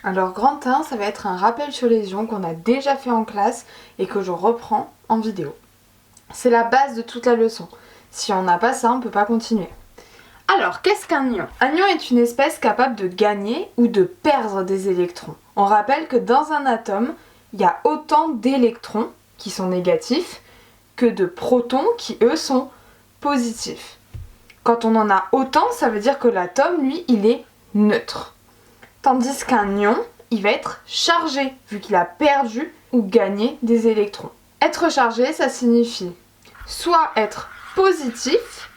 Alors grand 1, ça va être un rappel sur les ions qu'on a déjà fait en classe et que je reprends en vidéo. C'est la base de toute la leçon. Si on n'a pas ça, on ne peut pas continuer. Alors, qu'est-ce qu'un ion? Un ion est une espèce capable de gagner ou de perdre des électrons. On rappelle que dans un atome, il y a autant d'électrons qui sont négatifs que de protons qui, eux, sont positifs. Quand on en a autant, ça veut dire que l'atome, lui, il est neutre. Tandis qu'un ion, il va être chargé, vu qu'il a perdu ou gagné des électrons. Être chargé, ça signifie soit être positif,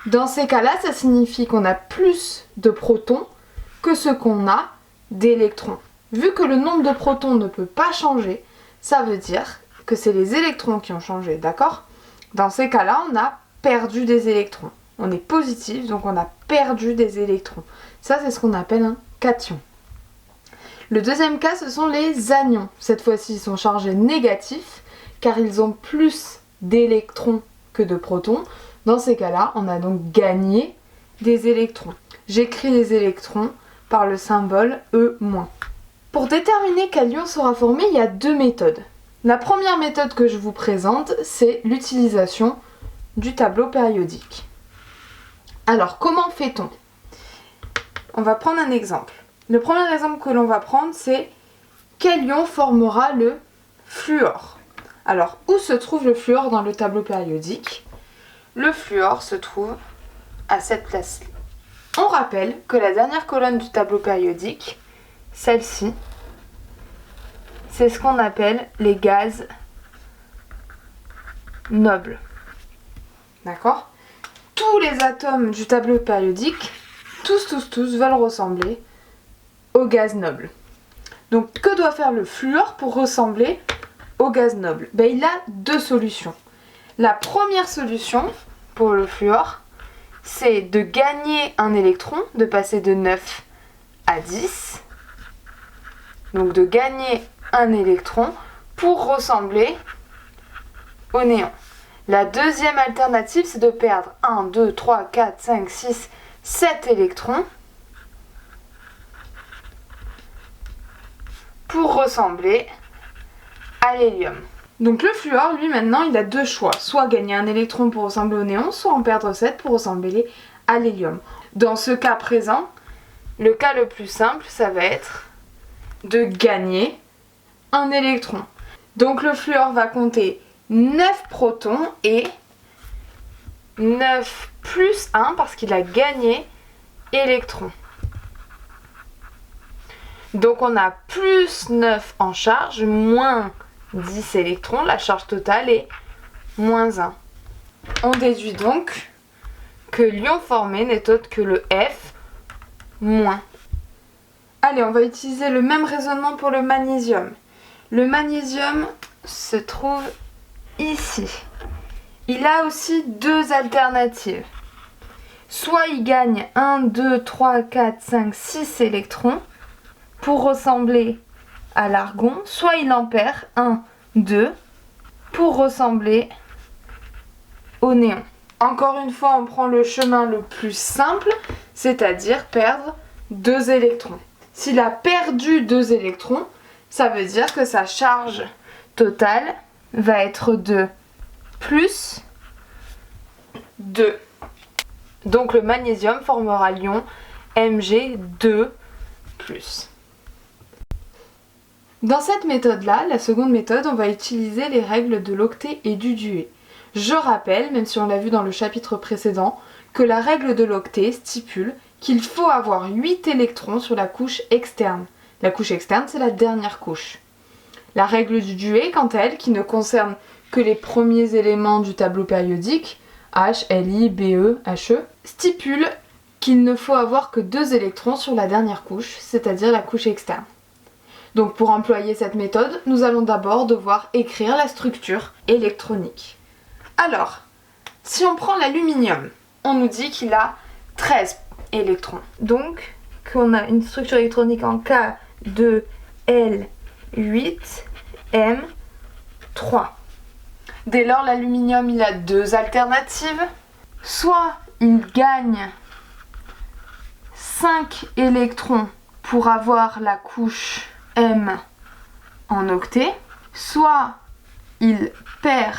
dans ces cas-là, ça signifie qu'on a plus de protons que ce qu'on a d'électrons. Vu que le nombre de protons ne peut pas changer, ça veut dire que c'est les électrons qui ont changé, d'accord? Dans ces cas-là, on a perdu des électrons. On est positif, donc on a perdu des électrons. Ça, c'est ce qu'on appelle un cation. Le deuxième cas, ce sont les anions. Cette fois-ci, ils sont chargés négatifs, car ils ont plus d'électrons que de protons. Dans ces cas-là, on a donc gagné des électrons. J'écris les électrons par le symbole E-. Pour déterminer quel ion sera formé, il y a deux méthodes. La première méthode que je vous présente, c'est l'utilisation du tableau périodique. Alors, comment fait-on? On va prendre un exemple. Le premier exemple que l'on va prendre, c'est quel ion formera le fluor? Alors, où se trouve le fluor dans le tableau périodique? Le fluor se trouve à cette place-là. On rappelle que la dernière colonne du tableau périodique, celle-ci, c'est ce qu'on appelle les gaz nobles. D'accord? Tous les atomes du tableau périodique, tous veulent ressembler au gaz noble. Donc, que doit faire le fluor pour ressembler au gaz noble? Il a deux solutions. La première solution pour le fluor, c'est de gagner un électron, de passer de 9 à 10. Donc de gagner un électron pour ressembler au néon. La deuxième alternative, c'est de perdre 1, 2, 3, 4, 5, 6, 7 électrons pour ressembler à l'hélium. Donc le fluor, lui, maintenant, il a deux choix. Soit gagner un électron pour ressembler au néon, soit en perdre 7 pour ressembler à l'hélium. Dans ce cas présent, le cas le plus simple, ça va être de gagner un électron. Donc le fluor va compter 9 protons et 9 plus 1 parce qu'il a gagné électron. Donc on a plus 9 en charge, moins 10 électrons, la charge totale est moins 1. On déduit donc que l'ion formé n'est autre que le F-. Allez, on va utiliser le même raisonnement pour le magnésium. Le magnésium se trouve ici. Il a aussi deux alternatives. Soit il gagne 1, 2, 3, 4, 5, 6 électrons pour ressembler à l'argon, soit il en perd 1, 2 pour ressembler au néon. Encore une fois, on prend le chemin le plus simple, c'est-à-dire perdre 2 électrons. S'il a perdu 2 électrons, ça veut dire que sa charge totale va être de plus 2. Donc le magnésium formera l'ion Mg2+. Dans cette méthode-là, la seconde méthode, on va utiliser les règles de l'octet et du duet. Je rappelle, même si on l'a vu dans le chapitre précédent, que la règle de l'octet stipule qu'il faut avoir 8 électrons sur la couche externe. La couche externe, c'est la dernière couche. La règle du duet, quant à elle, qui ne concerne que les premiers éléments du tableau périodique, H, Li, Be, He, stipule qu'il ne faut avoir que 2 électrons sur la dernière couche, c'est-à-dire la couche externe. Donc pour employer cette méthode, nous allons d'abord devoir écrire la structure électronique. Alors, si on prend l'aluminium, on nous dit qu'il a 13 électrons. Donc, qu'on a une structure électronique en K2L8M3. Dès lors, l'aluminium, il a deux alternatives. Soit il gagne 5 électrons pour avoir la couche M en octet, soit il perd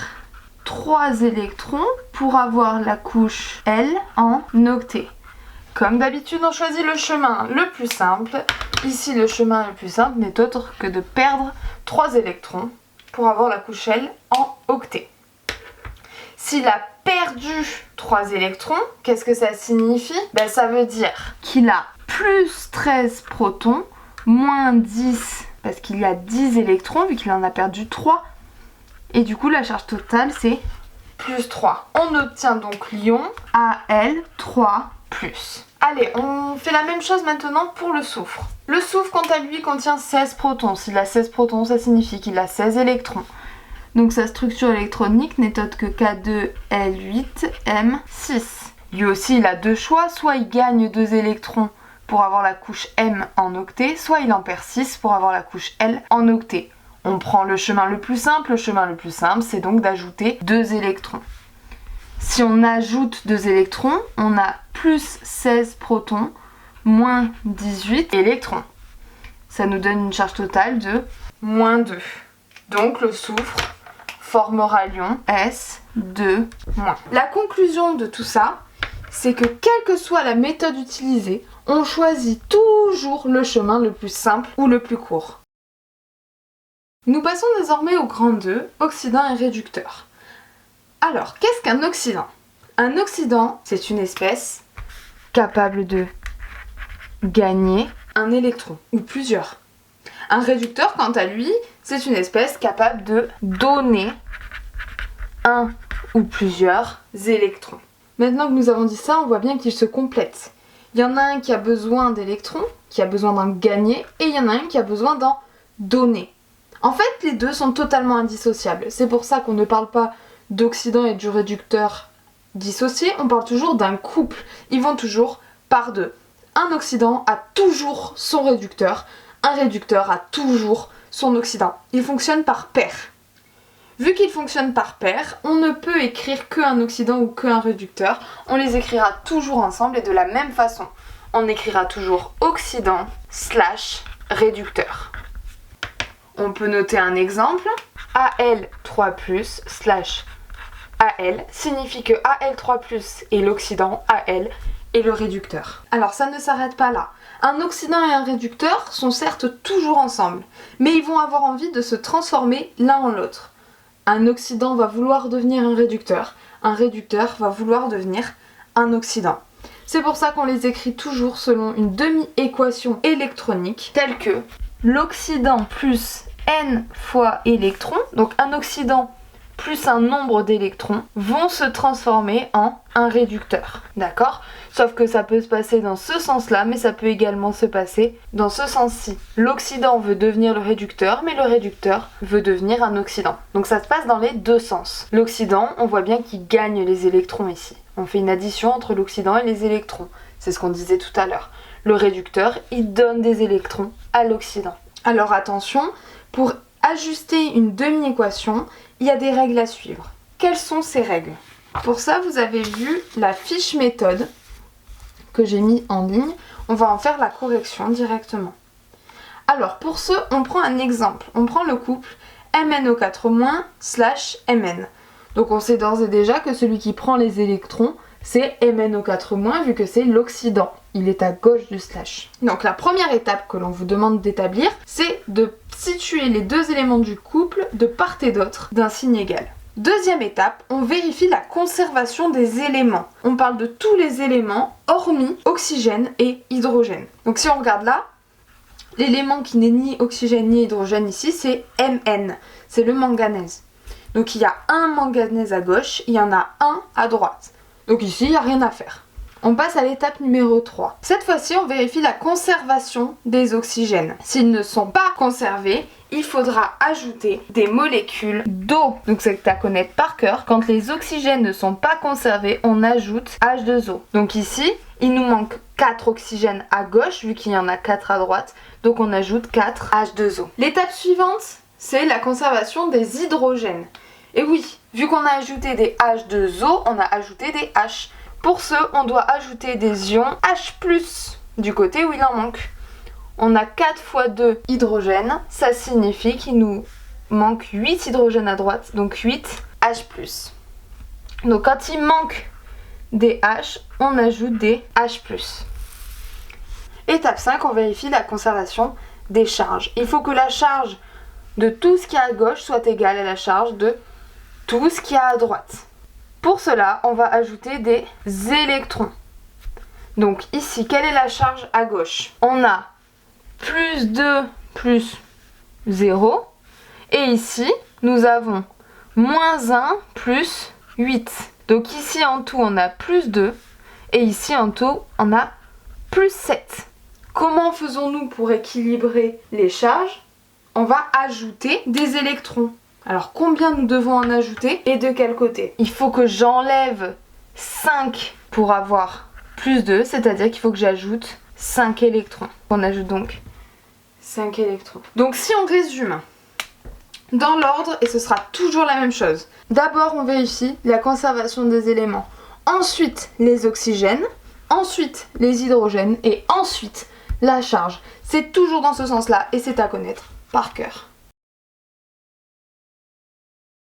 3 électrons pour avoir la couche L en octet. Comme d'habitude, on choisit le chemin le plus simple. Ici, le chemin le plus simple n'est autre que de perdre 3 électrons pour avoir la couche L en octet. S'il a perdu 3 électrons, qu'est-ce que ça signifie? Ça veut dire qu'il a plus 13 protons, moins 10, parce qu'il y a 10 électrons, vu qu'il en a perdu 3. Et du coup, la charge totale, c'est plus 3. On obtient donc l'ion Al3+. Allez, on fait la même chose maintenant pour le soufre. Le soufre, quant à lui, contient 16 protons. S'il a 16 protons, ça signifie qu'il a 16 électrons. Donc sa structure électronique n'est autre que K2L8M6. Lui aussi, il a deux choix. Soit il gagne 2 électrons pour avoir la couche M en octet, soit il en perd 6 pour avoir la couche L en octet. On prend le chemin le plus simple. Le chemin le plus simple, c'est donc d'ajouter 2 électrons. Si on ajoute 2 électrons, on a plus 16 protons, moins 18 électrons. Ça nous donne une charge totale de moins 2. Donc le soufre formera l'ion S2-. La conclusion de tout ça, c'est que quelle que soit la méthode utilisée, on choisit toujours le chemin le plus simple ou le plus court. Nous passons désormais au grand 2, oxydant et réducteur. Alors, qu'est-ce qu'un oxydant? Un oxydant, c'est une espèce capable de gagner un électron, ou plusieurs. Un réducteur, quant à lui, c'est une espèce capable de donner un ou plusieurs électrons. Maintenant que nous avons dit ça, on voit bien qu'ils se complètent. Il y en a un qui a besoin d'électrons, qui a besoin d'en gagner, et il y en a un qui a besoin d'en donner. En fait, les deux sont totalement indissociables. C'est pour ça qu'on ne parle pas d'oxydant et du réducteur dissociés, on parle toujours d'un couple. Ils vont toujours par deux. Un oxydant a toujours son réducteur, un réducteur a toujours son oxydant. Ils fonctionnent par paire. Vu qu'ils fonctionnent par paire, on ne peut écrire qu'un oxydant ou qu'un réducteur. On les écrira toujours ensemble et de la même façon. On écrira toujours oxydant / réducteur. On peut noter un exemple. Al3+ / Al signifie que Al3+ est l'oxydant, Al est le réducteur. Alors ça ne s'arrête pas là. Un oxydant et un réducteur sont certes toujours ensemble, mais ils vont avoir envie de se transformer l'un en l'autre. Un oxydant va vouloir devenir un réducteur va vouloir devenir un oxydant. C'est pour ça qu'on les écrit toujours selon une demi-équation électronique telle que l'oxydant plus n fois électron, donc un oxydant plus un nombre d'électrons, vont se transformer en un réducteur. D'accord? Sauf que ça peut se passer dans ce sens-là, mais ça peut également se passer dans ce sens-ci. L'oxydant veut devenir le réducteur, mais le réducteur veut devenir un oxydant. Donc ça se passe dans les deux sens. L'oxydant, on voit bien qu'il gagne les électrons ici. On fait une addition entre l'oxydant et les électrons. C'est ce qu'on disait tout à l'heure. Le réducteur, il donne des électrons à l'oxydant. Alors attention, pour ajuster une demi-équation, il y a des règles à suivre. Quelles sont ces règles? Pour ça, vous avez vu la fiche méthode que j'ai mis en ligne. On va en faire la correction directement. Alors pour ce, on prend un exemple. On prend le couple MnO4- / Mn. Donc on sait d'ores et déjà que celui qui prend les électrons, c'est MnO4- vu que c'est l'oxydant. Il est à gauche du slash. Donc la première étape que l'on vous demande d'établir, c'est de situer les deux éléments du couple de part et d'autre d'un signe égal. Deuxième étape, on vérifie la conservation des éléments. On parle de tous les éléments hormis oxygène et hydrogène. Donc si on regarde là, l'élément qui n'est ni oxygène ni hydrogène ici, c'est Mn. C'est le manganèse. Donc il y a un manganèse à gauche, il y en a un à droite. Donc ici, il n'y a rien à faire. On passe à l'étape numéro 3. Cette fois-ci, on vérifie la conservation des oxygènes. S'ils ne sont pas conservés, il faudra ajouter des molécules d'eau. Donc c'est à connaître par cœur. Quand les oxygènes ne sont pas conservés, on ajoute H2O. Donc ici, il nous manque 4 oxygènes à gauche, vu qu'il y en a 4 à droite. Donc on ajoute 4 H2O. L'étape suivante, c'est la conservation des hydrogènes. Et oui, vu qu'on a ajouté des H2O, on a ajouté des H. Pour ce, on doit ajouter des ions H+, du côté où il en manque. on a 4 fois 2 hydrogènes, ça signifie qu'il nous manque 8 hydrogènes à droite, donc 8 H+. Donc quand il manque des H, on ajoute des H+. Étape 5, on vérifie la conservation des charges. Il faut que la charge de tout ce qui est à gauche soit égale à la charge de tout ce qui est à droite. Pour cela, on va ajouter des électrons. Donc ici, quelle est la charge à gauche? On a plus 2 plus 0. Et ici, nous avons moins 1 plus 8. Donc ici en tout, on a plus 2. Et ici en tout, on a plus 7. Comment faisons-nous pour équilibrer les charges? On va ajouter des électrons. Alors combien nous devons en ajouter et de quel côté? Il faut que j'enlève 5 pour avoir plus 2, c'est-à-dire qu'il faut que j'ajoute 5 électrons. On ajoute donc 5 électrons. Donc si on résume dans l'ordre, et ce sera toujours la même chose. D'abord on vérifie la conservation des éléments. Ensuite les oxygènes. Ensuite les hydrogènes. Et ensuite la charge. C'est toujours dans ce sens-là et c'est à connaître par cœur.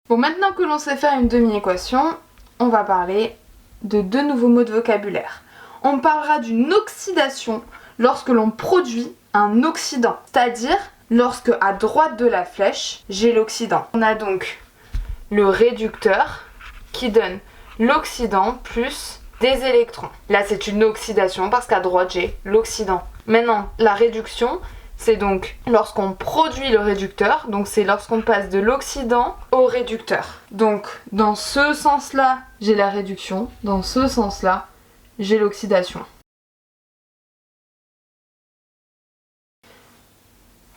Bon, maintenant que l'on sait faire une demi-équation, on va parler de 2 nouveaux mots de vocabulaire. On parlera d'une oxydation lorsque l'on produit un oxydant, c'est-à-dire lorsque à droite de la flèche, j'ai l'oxydant. On a donc le réducteur qui donne l'oxydant plus des électrons. Là, c'est une oxydation parce qu'à droite, j'ai l'oxydant. Maintenant, la réduction, c'est donc lorsqu'on produit le réducteur, donc c'est lorsqu'on passe de l'oxydant au réducteur. Donc dans ce sens-là, j'ai la réduction, dans ce sens-là, j'ai l'oxydation.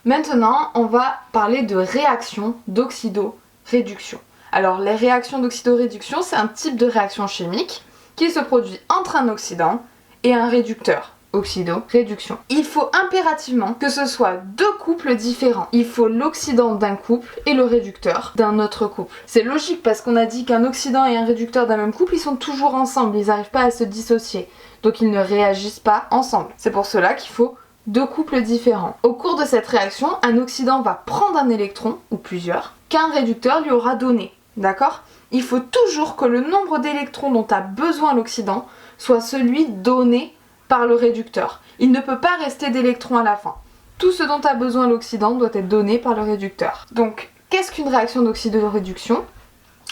Maintenant, on va parler de réaction d'oxydoréduction. Alors les réactions d'oxydoréduction, c'est un type de réaction chimique qui se produit entre un oxydant et un réducteur. Oxydoréduction. Il faut impérativement que ce soit 2 couples différents. Il faut l'oxydant d'un couple et le réducteur d'un autre couple. C'est logique parce qu'on a dit qu'un oxydant et un réducteur d'un même couple, ils sont toujours ensemble, ils n'arrivent pas à se dissocier. Donc ils ne réagissent pas ensemble. C'est pour cela qu'il faut 2 couples différents. Au cours de cette réaction, un oxydant va prendre un électron, ou plusieurs, qu'un réducteur lui aura donné. D'accord? Il faut toujours que le nombre d'électrons dont a besoin l'oxydant soit celui donné par le réducteur. Il ne peut pas rester d'électrons à la fin. Tout ce dont a besoin l'oxydant doit être donné par le réducteur. Donc, qu'est-ce qu'une réaction d'oxydoréduction?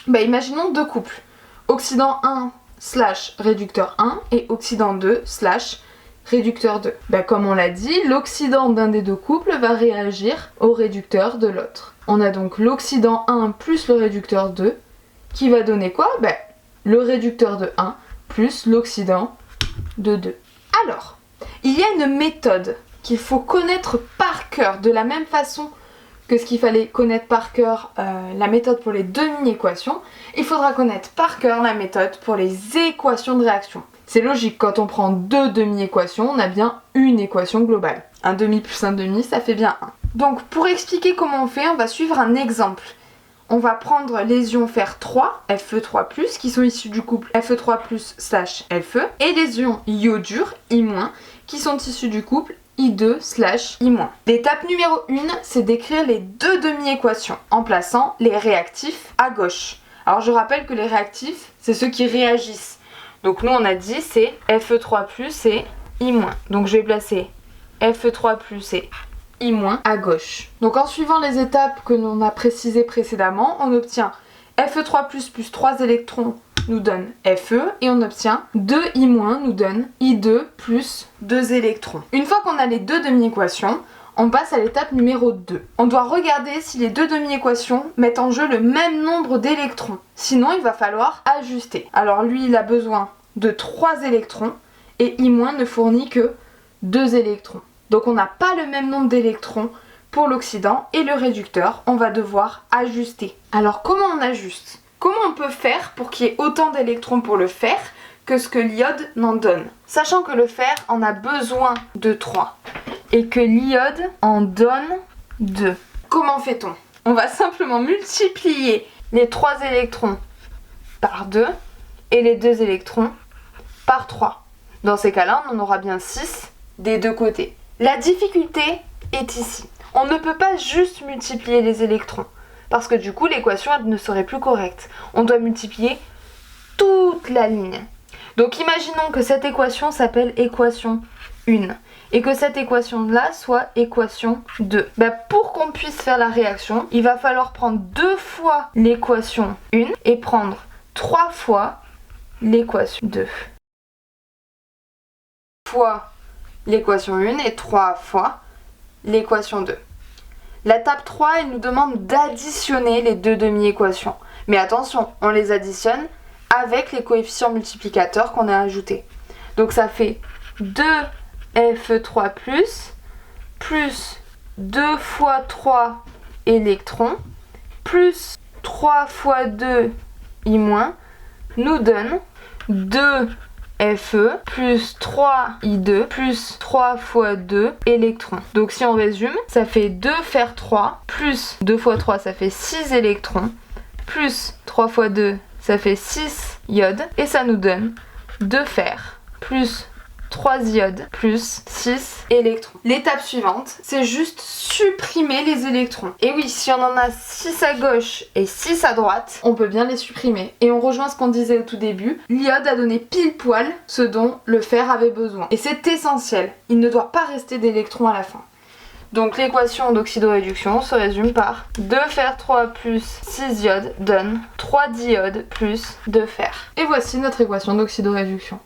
Imaginons 2 couples. Oxydant 1 / réducteur 1 et oxydant 2 / réducteur 2. Comme on l'a dit, l'oxydant d'un des 2 couples va réagir au réducteur de l'autre. On a donc l'oxydant 1 plus le réducteur 2 qui va donner quoi? Le réducteur de 1 plus l'oxydant de 2. Alors, il y a une méthode qu'il faut connaître par cœur, de la même façon que ce qu'il fallait connaître par cœur la méthode pour les demi-équations, il faudra connaître par cœur la méthode pour les équations de réaction. C'est logique, quand on prend 2 demi-équations, on a bien une équation globale. Un demi plus un demi, ça fait bien 1. Donc, pour expliquer comment on fait, on va suivre un exemple. On va prendre les ions fer 3, Fe3+, qui sont issus du couple Fe3+/Fe, et les ions iodure, I-, qui sont issus du couple I2/I-. L'étape numéro 1, c'est d'écrire les 2 demi-équations, en plaçant les réactifs à gauche. Alors je rappelle que les réactifs, c'est ceux qui réagissent. Donc nous on a dit c'est Fe3+, et I-. Donc je vais placer Fe3+, et I- à gauche. Donc en suivant les étapes que l'on a précisées précédemment, on obtient Fe3+ plus 3 électrons nous donne Fe et on obtient 2I- nous donne I2 plus 2 électrons. Une fois qu'on a les 2 demi-équations, on passe à l'étape numéro 2. On doit regarder si les 2 demi-équations mettent en jeu le même nombre d'électrons. Sinon, il va falloir ajuster. Alors lui, il a besoin de 3 électrons et I- ne fournit que 2 électrons. Donc on n'a pas le même nombre d'électrons pour l'oxydant et le réducteur, on va devoir ajuster. Alors comment on ajuste? Comment on peut faire pour qu'il y ait autant d'électrons pour le fer que ce que l'iode n'en donne? Sachant que le fer en a besoin de 3 et que l'iode en donne 2. Comment fait-on? On va simplement multiplier les 3 électrons par 2 et les 2 électrons par 3. Dans ces cas-là, on en aura bien 6 des 2 côtés. La difficulté est ici. On ne peut pas juste multiplier les électrons, parce que du coup l'équation elle ne serait plus correcte. On doit multiplier toute la ligne. Donc imaginons que cette équation s'appelle équation 1 et que cette équation-là soit équation 2. Pour qu'on puisse faire la réaction, il va falloir prendre 2 fois l'équation 1 et prendre 3 fois l'équation 2. Fois l'équation 1 et 3 fois l'équation 2. La table 3, elle nous demande d'additionner les deux demi-équations. Mais attention, on les additionne avec les coefficients multiplicateurs qu'on a ajoutés. Donc ça fait 2Fe3+, plus 2 fois 3 électrons, plus 3 fois 2 I-, nous donne 2Fe plus 3I2 plus 3 fois 2 électrons. Donc si on résume, ça fait 2 fer 3 plus 2 fois 3 ça fait 6 électrons plus 3 fois 2 ça fait 6 iode et ça nous donne 2 fer plus 3 iodes plus 6 électrons. L'étape suivante, c'est juste supprimer les électrons. Et oui, si on en a 6 à gauche et 6 à droite, on peut bien les supprimer. Et on rejoint ce qu'on disait au tout début, l'iode a donné pile poil ce dont le fer avait besoin. Et c'est essentiel, il ne doit pas rester d'électrons à la fin. Donc l'équation d'oxydoréduction se résume par 2 fer 3 plus 6 iodes donne 3 diodes plus 2 fer. Et voici notre équation d'oxydoréduction.